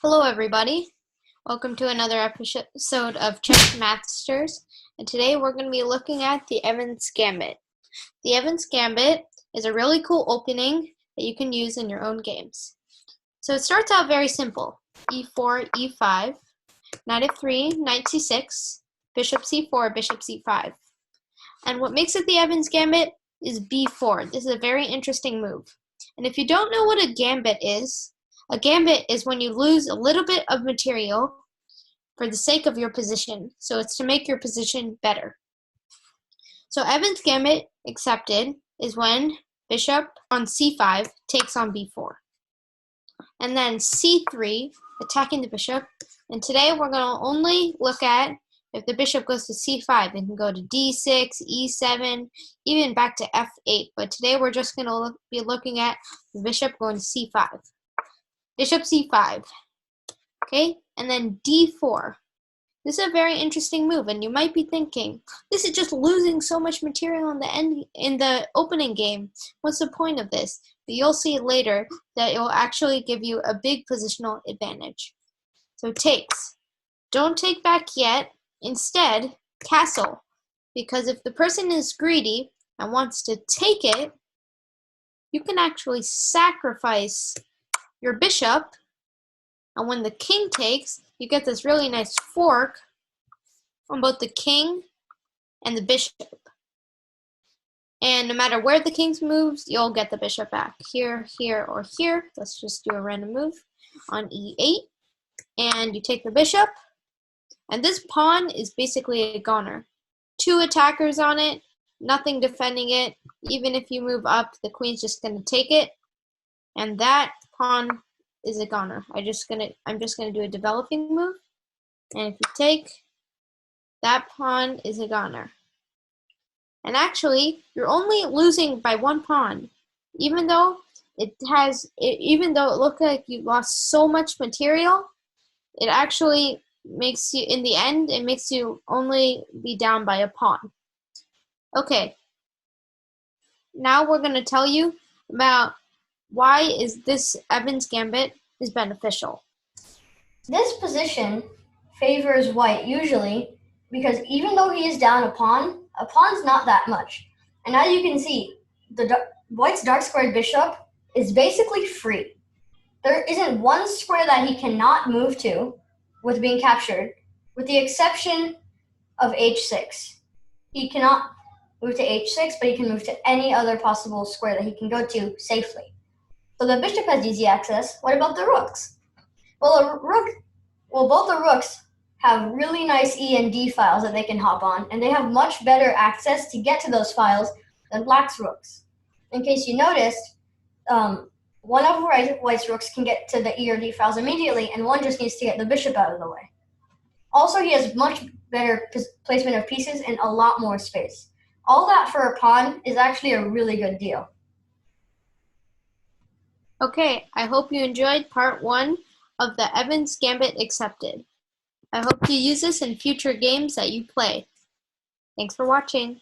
Hello everybody, welcome to another episode of Chess Masters, and today we're going to be looking at the Evans Gambit. The Evans Gambit is a really cool opening that you can use in your own games. So it starts out very simple: e4, e5, knight f3, knight c6, bishop c4, bishop c5. And what makes it the Evans Gambit is b4. This is a very interesting move. And if you don't know what a gambit is when you lose a little bit of material for the sake of your position. So it's to make your position better. So Evans Gambit accepted is when bishop on c5 takes on b4. And then c3, attacking the bishop. And today we're going to only look at if the bishop goes to c5. It can go to d6, e7, even back to f8. But today we're just going to be looking at the bishop going to c5. Bishop c5, okay, and then d4. This is a very interesting move, and you might be thinking, this is just losing so much material in the opening game. What's the point of this? But you'll see later that it will actually give you a big positional advantage. So takes. Don't take back yet. Instead, castle, because if the person is greedy and wants to take it, you can actually sacrifice your bishop, and when the king takes, you get this really nice fork on both the king and the bishop. And no matter where the king moves, you'll get the bishop back. Here, here, or here. Let's just do a random move on e8. And you take the bishop. And this pawn is basically a goner. 2 attackers on it, nothing defending it. Even if you move up, the queen's just going to take it. And that pawn is a goner. I'm just gonna do a developing move, and if you take, that pawn is a goner. And actually, you're only losing by 1 pawn, even though it looked like you lost so much material. It actually makes you, in the end, it makes you only be down by a pawn. Okay. Now we're gonna tell you about why is this Evans Gambit is beneficial. This position favors white usually because even though he is down a pawn's not that much. And as you can see, white's dark squared bishop is basically free. There isn't one square that he cannot move to with being captured, with the exception of h6. He cannot move to h6, but he can move to any other possible square that he can go to safely. So the bishop has easy access. What about the rooks? Well, both the rooks have really nice E and D files that they can hop on, and they have much better access to get to those files than black's rooks. In case you noticed, one of white's rooks can get to the E or D files immediately, and one just needs to get the bishop out of the way. Also, he has much better placement of pieces and a lot more space. All that for a pawn is actually a really good deal. Okay, I hope you enjoyed part 1 of the Evans Gambit accepted. I hope you use this in future games that you play. Thanks for watching.